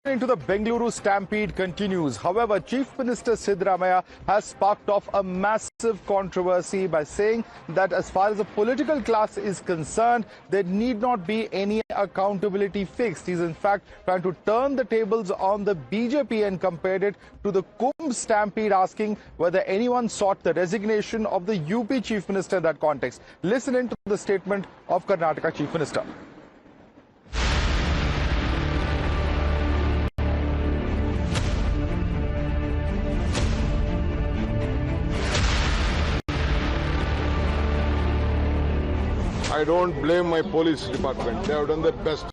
Into the Bengaluru Stampede continues. However, Chief Minister Siddaramaiah has sparked off a massive controversy by saying that as far as the political class is concerned, there need not be any accountability fixed. He's in fact trying to turn the tables on the BJP and compared it to the Kumbh Stampede, asking whether anyone sought the resignation of the UP Chief Minister in that context. Listen in to the statement of Karnataka Chief Minister. I don't blame my police department. They have done their best.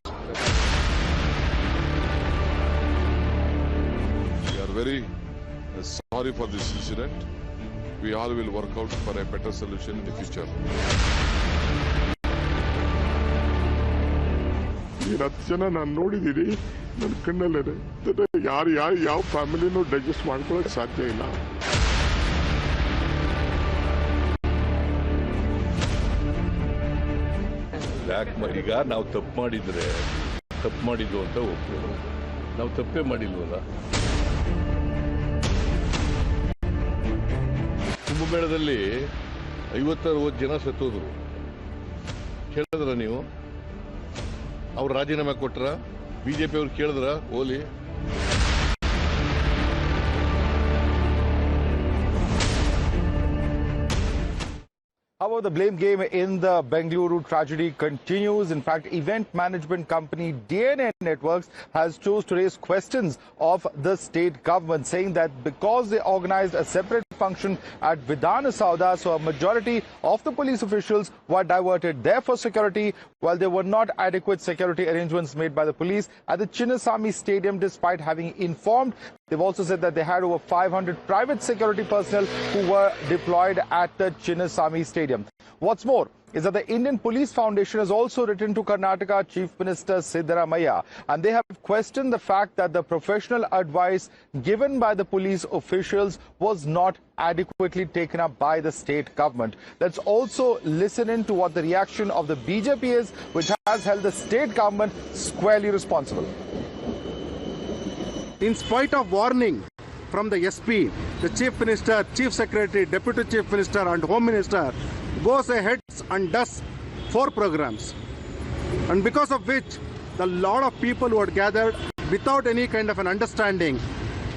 We are very sorry for this incident. We all will work out for a better solution in the future. ಈ 10 ಜನ ನಾನು ನೋಡಿದ್ದೀನಿ ನನ್ನ ಕಣ್ಣಲ್ಲೇ ಯಾವ ಫ್ಯಾಮಿಲಿನೂ digest ಮಾಡ್ಕೊಳ್ಳೋಕೆ ಸಾಧ್ಯ ಇಲ್ಲ. ಈಗ ನಾವು ತಪ್ಪು ಮಾಡಿದ್ದು ಅಂತ ಒಪ್ಪಿದ್ರು. ನಾವು ತಪ್ಪೇ ಮಾಡಿಲ್ವಲ್ಲ. ಕುಂಭಮೇಳದಲ್ಲಿ 50-60 ಜನ ಸತ್ತೋದ್ರು. ಕೇಳಿದ್ರ ನೀವು? ಅವ್ರು ರಾಜೀನಾಮೆ ಕೊಟ್ರ? ಬಿಜೆಪಿ ಅವ್ರು ಕೇಳಿದ್ರ? ಓಲಿ However, the blame game in the Bengaluru tragedy continues. In fact, event management company DNA Networks has chose to raise questions of the state government, saying that because they organized a separate function at Vidhana Sauda, so a majority of the police officials were diverted there for security, while there were not adequate security arrangements made by the police at the Chinnaswamy Stadium, despite having informed. They've also said that they had over 500 private security personnel who were deployed at the Chinnaswamy Stadium. What's more is that the Indian Police Foundation has also written to Karnataka Chief Minister Siddaramaiah, and they have questioned the fact that the professional advice given by the police officials was not adequately taken up by the state government. Let's also listen in to what the reaction of the BJP is, which has held the state government squarely responsible. In spite of warning from the SP, the Chief Minister, Chief Secretary, Deputy Chief Minister and Home Minister goes ahead and does 4 programs. And because of which, the lot of people who had gathered without any kind of an understanding,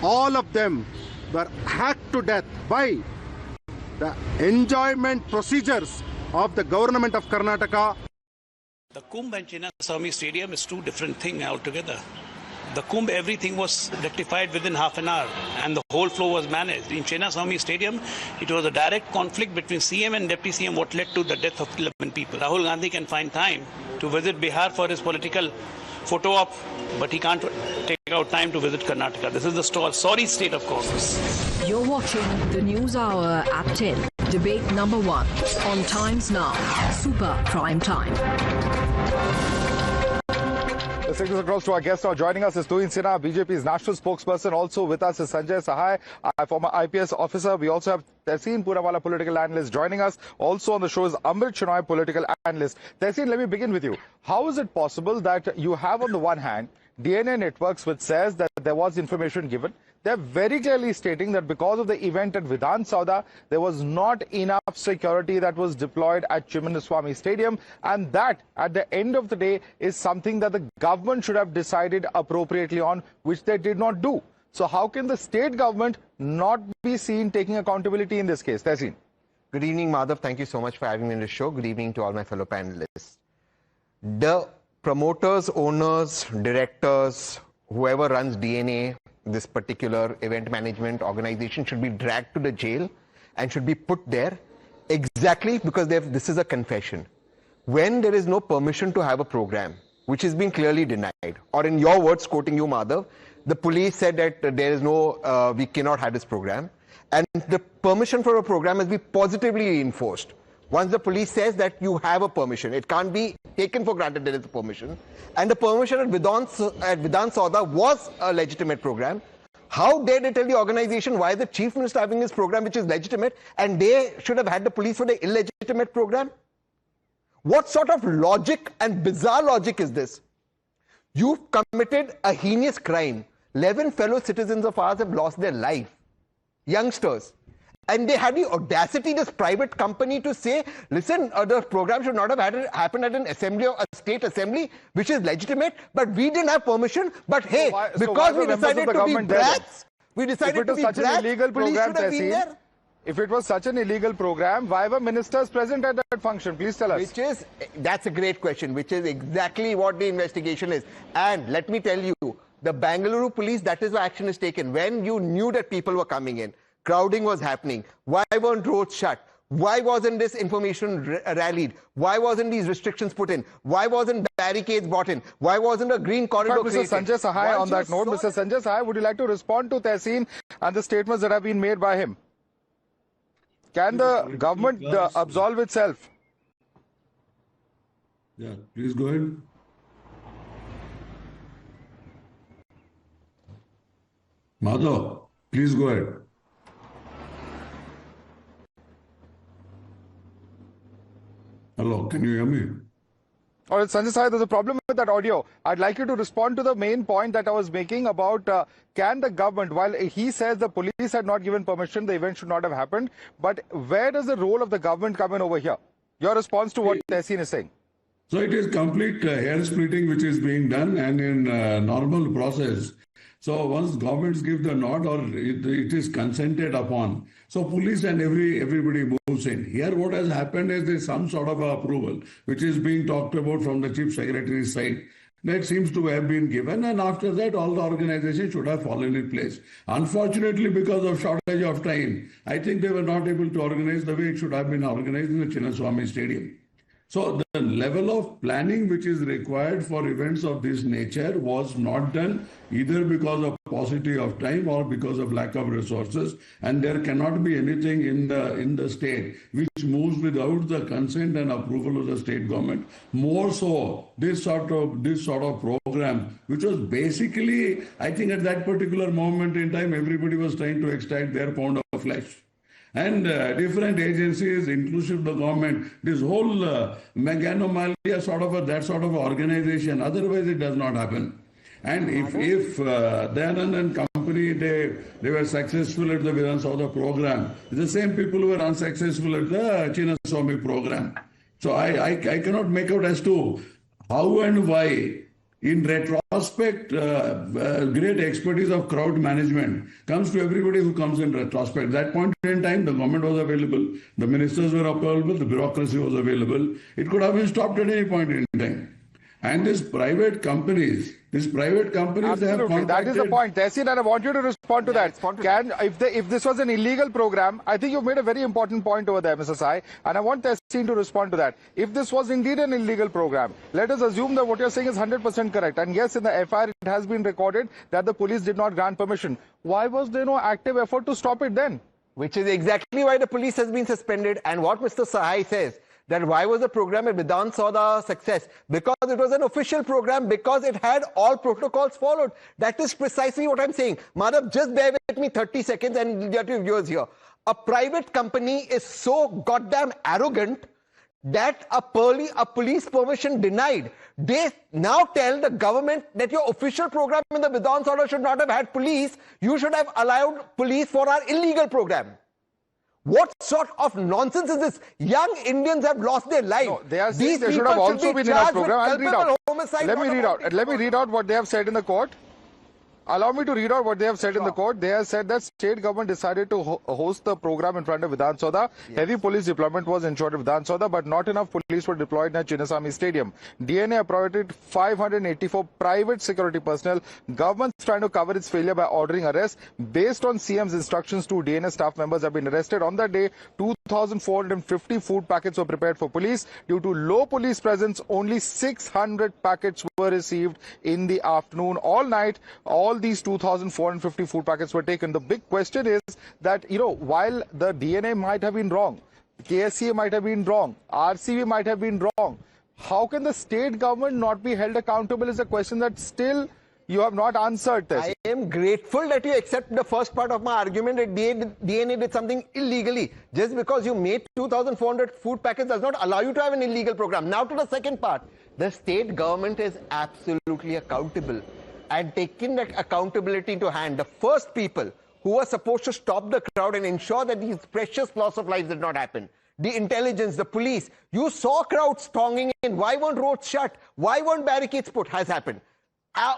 all of them were hacked to death by the enjoyment procedures of the government of Karnataka. The Kumbh and Chinnaswamy Stadium is 2 different things altogether. The Kumbh, everything was rectified within half an hour and the whole flow was managed. In Chinnaswamy Stadium, it was a direct conflict between CM and Deputy CM what led to the death of 11 people. Rahul Gandhi can find time to visit Bihar for his political photo op, but he can't take out time to visit Karnataka. This is the sorry state of course. You're watching the News Hour at 10. Debate number 1 on Times Now. Super Prime Time. Let's take this across to our guest now. Joining us is Tuhin Sinha, BJP's national spokesperson. Also with us is Sanjay Sahai, former IPS officer. We also have Tehseen Poonawalla, political analyst, joining us. Also on the show is Amrit Shenoy, political analyst. Tehseen, let me begin with you. How is it possible that you have on the one hand DNA Networks, which says that there was information given? They're very clearly stating that because of the event at Vidhan Sauda, there was not enough security that was deployed at Chinnaswamy Stadium, and that, at the end of the day, is something that the government should have decided appropriately on, which they did not do. So how can the state government not be seen taking accountability in this case? Tehseen. Good evening, Madhav. Thank you so much for having me on the show. Good evening to all my fellow panelists. The promoters, owners, directors, whoever runs DNA, this particular event management organization, should be dragged to the jail and should be put there exactly because this is a confession. When there is no permission to have a program, which has been clearly denied, or in your words, quoting you, Madhav, the police said that there is no, we cannot have this program, and the permission for a program has been positively enforced. Once the police says that you have a permission, it can't be taken for granted there is a permission. And the permission at Vidhan Sauda was a legitimate program. How dare they tell the organization why the Chief Minister having his program which is legitimate and they should have had the police for the illegitimate program? What sort of logic and bizarre logic is this? You've committed a heinous crime. 11 fellow citizens of ours have lost their life. Youngsters. And they had the audacity, this private company, to say, listen, the program should not have happened at an assembly or a state assembly, which is legitimate, but we didn't have permission. But hey, because we decided to be brats, we decided to be brats, police should have been there. If it was such an illegal program, why were ministers present at that function? Please tell us. That's a great question, which is exactly what the investigation is. And let me tell you, the Bengaluru police, that is why action is taken. When you knew that people were coming in, crowding was happening, why weren't roads shut? Why wasn't this information rallied? Why wasn't these restrictions put in? Why wasn't barricades brought in? Why wasn't a green corridor created? Mr. Sanjay Sahai, on that note, Mr. Sanjay Sahai, would you like to respond to Tehseen and the statements that have been made by him? Can the government absolve itself? Yeah, please go ahead. Madhav, please go ahead. Hello, can you hear me? All right, Sanjay Sahai, there's a problem with that audio. I'd like you to respond to the main point that I was making about can the government, while he says the police had not given permission, the event should not have happened, but where does the role of the government come in over here? Your response to what Tehseen is saying. So it is complete hair splitting which is being done, and in normal process. So once governments give the nod or it is consented upon, so police and everybody moves in. Here what has happened is there's some sort of approval which is being talked about from the Chief Secretary's side. That seems to have been given, and after that all the organizations should have fallen in place. Unfortunately, because of shortage of time, I think they were not able to organize the way it should have been organized in the Chinnaswamy Stadium. So the level of planning which is required for events of this nature was not done either because of paucity of time or because of lack of resources, and there cannot be anything in the state which moves without the consent and approval of the state government. More so this sort of program, which was basically, I think at that particular moment in time, everybody was trying to extract their pound of flesh. And different agencies, inclusive the government, this whole meganomalia that sort of organization, otherwise it does not happen. And if Dayanand and company, they were successful at the Vidhan Saudha program, the same people who were unsuccessful at the Chinnaswamy program. So I cannot make out as to how and why. In retrospect, great expertise of crowd management comes to everybody who comes in retrospect. At that point in time, the government was available, the ministers were available, the bureaucracy was available. It could have been stopped at any point in time. And these private companies, they have contacted... That is the point. Tehseen, and I want you to respond to that. If this was an illegal program, I think you've made a very important point over there, Mr. Sai, and I want Tehseen to respond to that. If this was indeed an illegal program, let us assume that what you're saying is 100% correct. And yes, in the FIR, it has been recorded that the police did not grant permission. Why was there no active effort to stop it then? Which is exactly why the police has been suspended. And what Mr. Sahai says, that why was the program at Vidhan Saudha a success? Because it was an official program, because it had all protocols followed. That is precisely what I'm saying. Madhav, just bear with me 30 seconds and get your viewers here. A private company is so goddamn arrogant that a police permission denied. They now tell the government that your official program in the Vidhan Saudha should not have had police. You should have allowed police for our illegal program. What sort of nonsense is this? Young Indians have lost their life. No, they are saying they should have also been in our program. I'll read out. Let me read out what they have said in the court. Allow me to read out what they have said in the court. They have said that state government decided to host the program in front of Vidhan Saudha. Yes. Heavy police deployment was ensured at Vidhan Saudha, but not enough police were deployed in Chinnaswamy Stadium. DNA appointed 584 private security personnel. Government's trying to cover its failure by ordering arrests. Based on CM's instructions, 2 DNA staff members have been arrested. On that day, 2,450 food packets were prepared for police. Due to low police presence, only 600 packets were received in the afternoon. All night, all these 2,450 food packets were taken. The big question is that, while the DNA might have been wrong, KSCA might have been wrong, RCV might have been wrong, how can the state government not be held accountable is a question that still you have not answered this. I am grateful that you accept the first part of my argument that DNA did something illegally. Just because you made 2,400 food packets does not allow you to have an illegal program. Now to the second part. The state government is absolutely accountable and taking that accountability into hand. The first people who were supposed to stop the crowd and ensure that these precious loss of lives did not happen. The intelligence, the police, you saw crowds thronging in. Why weren't roads shut? Why weren't barricades put? Has happened.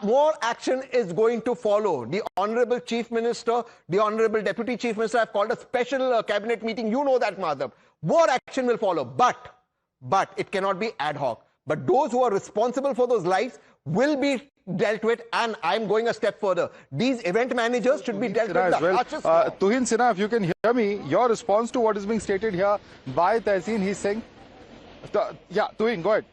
More action is going to follow. The Honorable Chief Minister, the Honorable Deputy Chief Minister have called a special cabinet meeting. You know that, Madhav. More action will follow. But it cannot be ad hoc. But those who are responsible for those lives will be dealt with, and I'm going a step further. These event managers should be dealt with the harshest law. Tuhin Sinha, if you can hear me, your response to what is being stated here by Tehseen, he's saying... Yeah, Tuhin, go ahead.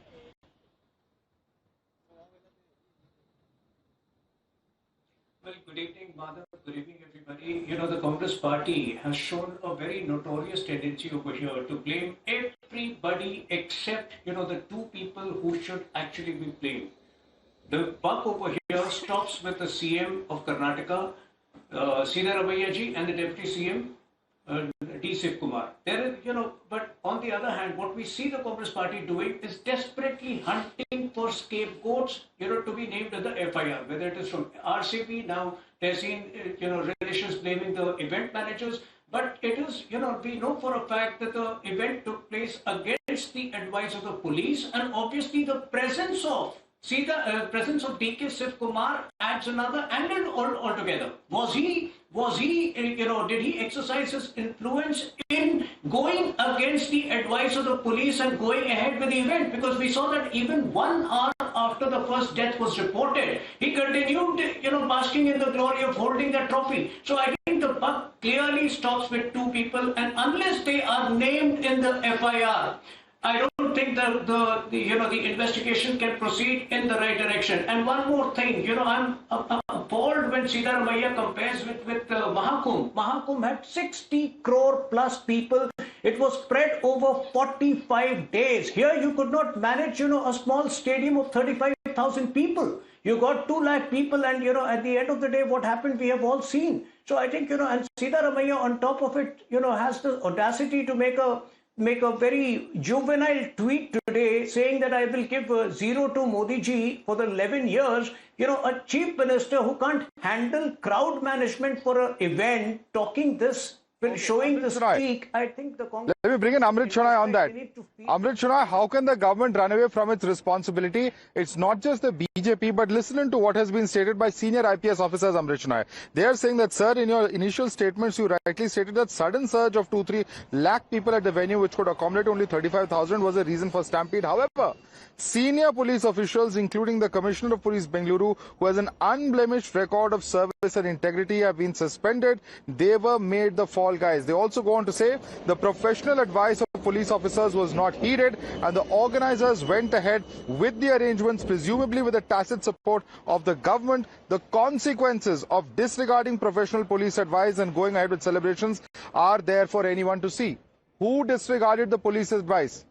Well, good evening, Madhav. Good evening, everybody. You know, the Congress party has shown a very notorious tendency over here to blame everybody except, you know, the two people who should actually be blamed. The buck over here stops with the CM of Karnataka, Siddaramaiah ji, and the Deputy CM, D. Shiv Kumar. There is, you know, but on the other hand, what we see the Congress party doing is desperately hunting for scapegoats, you know, to be named in the FIR, whether it is from RCP, now Tehseen, you know, relations blaming the event managers. But it is, you know, we know for a fact that the event took place against the advice of the police, and obviously the presence of presence of D.K. Shiv Kumar adds another angle altogether. Was he, you know, did he exercise his influence in going against the advice of the police and going ahead with the event? Because we saw that even 1 hour after the first death was reported, he continued, you know, basking in the glory of holding that trophy. So I think the buck clearly stops with two people, and unless they are named in the FIR, I don't think the investigation can proceed in the right direction. And one more thing, you know, I'm appalled when Siddaramaiah compares with Mahakumbh. Mahakumbh had 60 crore plus people. It was spread over 45 days. Here you could not manage, you know, a small stadium of 35,000 people. You got 2 lakh people, and, you know, at the end of the day, what happened, we have all seen. So I think, you know, and Siddaramaiah on top of it, you know, has the audacity to make a very juvenile tweet today saying that I will give 0 to Modi ji for the 11 years. You know, a chief minister who can't handle crowd management for an event, talking this, showing this streak, I think the Congress... Let me bring in Amrit Shenoy on that. Amrit Shenoy, how can the government run away from its responsibility? It's not just the BJP, but listen to what has been stated by senior IPS officers, Amrit Shenoy. They are saying that, sir, in your initial statements, you rightly stated that sudden surge of 2-3 lakh people at the venue, which could accommodate only 35,000, was a reason for stampede. However, senior police officials, including the Commissioner of Police Bengaluru, who has an unblemished record of service and integrity, have been suspended. They were made the fall guys. They also go on to say the professional advice of police officers was not heeded, and the organizers went ahead with the arrangements, presumably with the tacit support of the government. The consequences of disregarding professional police advice and going ahead with celebrations are there for anyone to see. Who disregarded the police advice?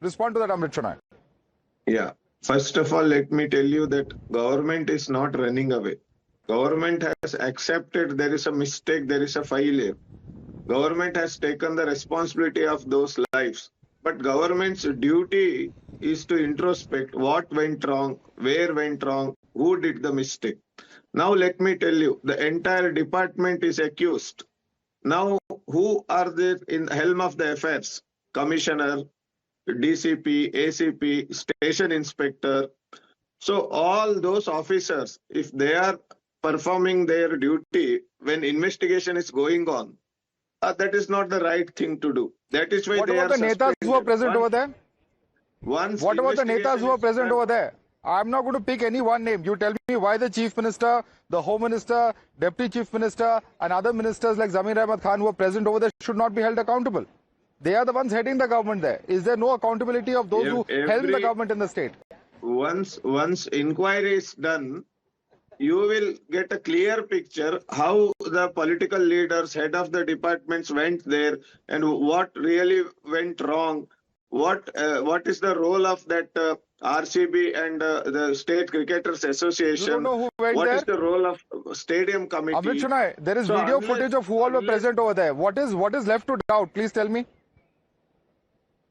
Respond to that, Amrit Shenoy. Yeah. First of all, let me tell you that government is not running away. Government has accepted there is a mistake, there is a failure. Government has taken the responsibility of those lives. But government's duty is to introspect what went wrong, where went wrong, who did the mistake. Now let me tell you, the entire department is accused. Now who are there in the helm of the affairs? Commissioner, DCP, ACP, station inspector. So all those officers, if they are performing their duty when investigation is going on, that is not the right thing to do. That is why they are suspended. What about the netas who are present over there? What about the netas who are present over there? I'm not going to pick any one name. You tell me why the Chief Minister, the Home Minister, Deputy Chief Minister, and other ministers like Zamir Ahmad Khan who are present over there should not be held accountable. They are the ones heading the government there. Is there no accountability of those who helm the government in the state? Once inquiry is done, you will get a clear picture how the political leaders, head of the departments went there and what really went wrong. What is the role of that RCB and the State Cricketers Association? You don't know who went What there? is the role of stadium committee? Amrit Shenoy, there is video footage of who all were present over there. What is left to doubt? Please tell me.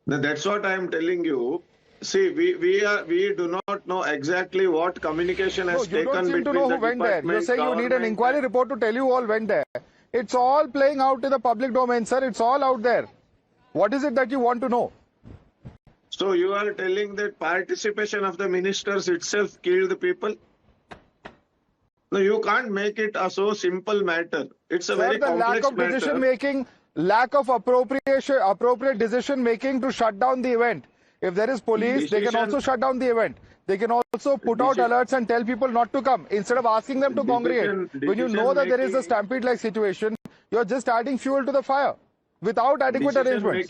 That's what I am telling you. See, we do not know exactly what communication has No, you taken don't seem to between know the who went there. You're department, saying you need an government, inquiry report to tell you who all went there. It's all playing out in the public domain, sir. It's all out there. What is it that you want to know? So you are telling that participation of the ministers itself killed the people? No, you can't make it a so simple matter. It's a Sir, very the lack complex of matter. decision making, lack of appropriate decision making to shut down the event. If there is police, they can also shut down the event. They can also put out alerts and tell people not to come instead of asking them to congregate. When you know that there is a stampede-like situation, you're just adding fuel to the fire without adequate arrangements.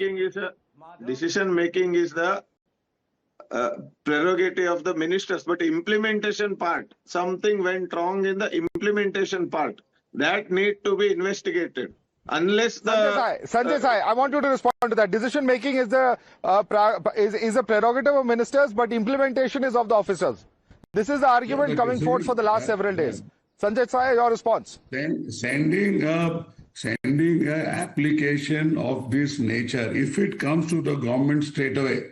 Decision making is the prerogative of the ministers, but implementation part, something went wrong in the implementation part. That need to be investigated. Unless the Sanjay Sai, I want you to respond to that. Decision making is the is a prerogative of ministers, but implementation is of the officers. This is the argument coming forth for the last several days. Sanjay Sai, your response. Then sending an application of this nature, if it comes to the government straight away,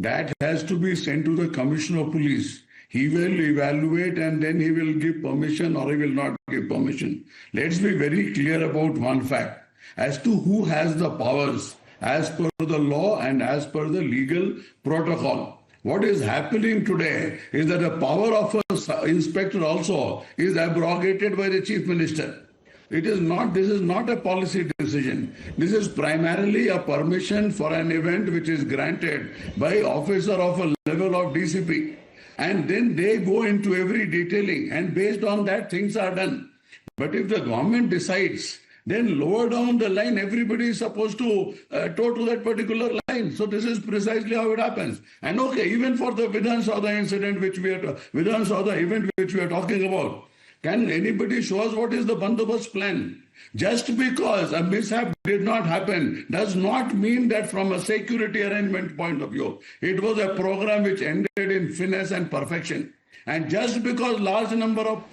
that has to be sent to the Commissioner of Police. He will evaluate and then he will give permission or he will not give permission. Let's be very clear about one fact as to who has the powers as per the law and as per the legal protocol. What is happening today is that the power of an inspector also is abrogated by the Chief Minister. This is not a policy decision. This is primarily a permission for an event which is granted by officer of a level of DCP. And then they go into every detailing and based on that things are done. But if the government decides, then lower down the line, everybody is supposed to tow to that particular line. So this is precisely how it happens. And okay, even for the Vidhan Saudha incident, Vidhan Saudha event which we are talking about, can anybody show us what is the bandobast plan? Just because a mishap did not happen does not mean that from a security arrangement point of view, it was a program which ended in finesse and perfection. And just because large number of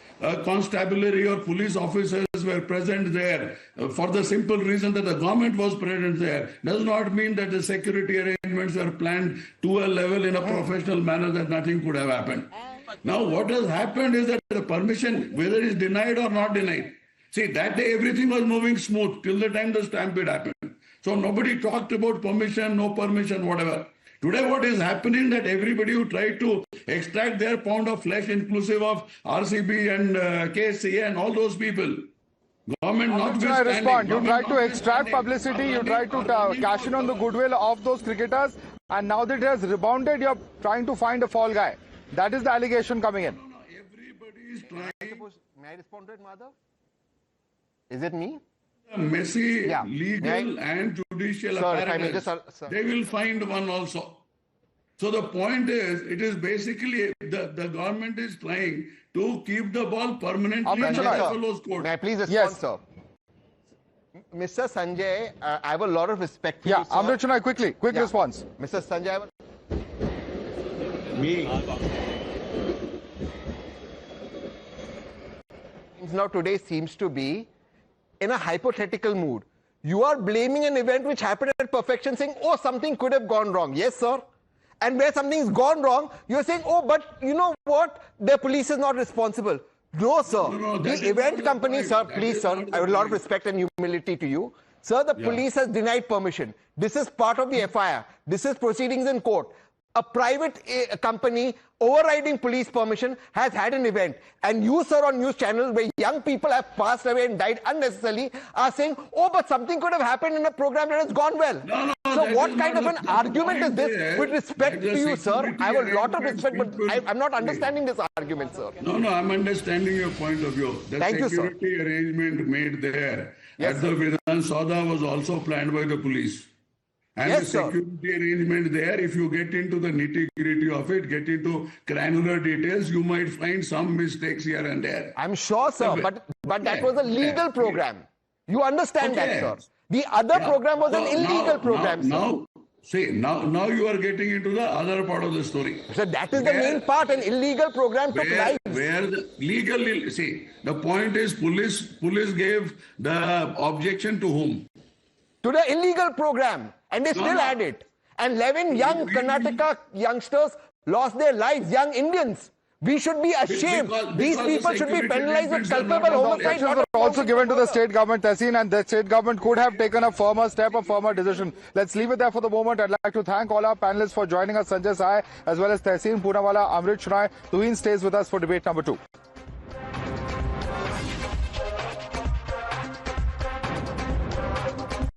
constabulary or police officers were present there for the simple reason that the government was present there does not mean that the security arrangements were planned to a level in a professional manner that nothing could have happened. Now what has happened is that the permission, whether it is denied or not denied, see, that day everything was moving smooth till the time the stampede happened. So nobody talked about permission, no permission, whatever. Today what is happening that everybody who tried to extract their pound of flesh, inclusive of RCB and KSCA and all those people, government notwithstanding. You tried to extract publicity, you tried to cash in on the goodwill of those cricketers, and now that it has rebounded, you're trying to find a fall guy. That is the allegation coming in. Everybody is trying. May I respond to it, Madhav? Is it me? Messy, legal and judicial apparatus. They will find one also. So the point is, it is basically the government is trying to keep the ball permanently in the Buffalo's court. May I please respond, sir? Mr. Sanjay, I have a lot of respect for you, sir. Amrit Chennai, quick response. Mr. Sanjay, now today seems to be in a hypothetical mood. You are blaming an event which happened at perfection, saying, oh, something could have gone wrong. Yes, sir. And where something's gone wrong, you're saying, oh, but you know what? The police is not responsible. No, sir. The event company, sir, please, sir, I have a lot of respect and humility to you. Sir, the police has denied permission. This is part of the FIR. This is proceedings in court. A private company overriding police permission has had an event, and you, sir, on news channels where young people have passed away and died unnecessarily are saying, oh, but something could have happened in a program that has gone well. So what kind of an argument is this? With respect to you, sir, I have a lot of respect, but I'm not understanding this argument, sir. No, I'm understanding your point of view. The security arrangement made there at the Vidhan Saudha was also planned by the police. And the security arrangement there, if you get into the nitty-gritty of it, get into granular details, you might find some mistakes here and there. I'm sure, sir, but that was a legal program. You understand that, sir. The other program was an illegal program, sir. Now you are getting into the other part of the story. So that is the main part, an illegal program took lives. Where the legal, see, the point is police gave the objection to whom? To the illegal program. And they still had it. and 11 young Karnataka youngsters lost their lives, young Indians. We should be ashamed. These people should be penalized with culpable homicide. Actions were also given to the state government, Tehseen, and the state government could have taken a firmer step, a firmer decision. Let's leave it there for the moment. I'd like to thank all our panelists for joining us, Sanjay Sai, as well as Tehseen Poonawala, Amrit Shrai. Tuhin stays with us for debate number 2.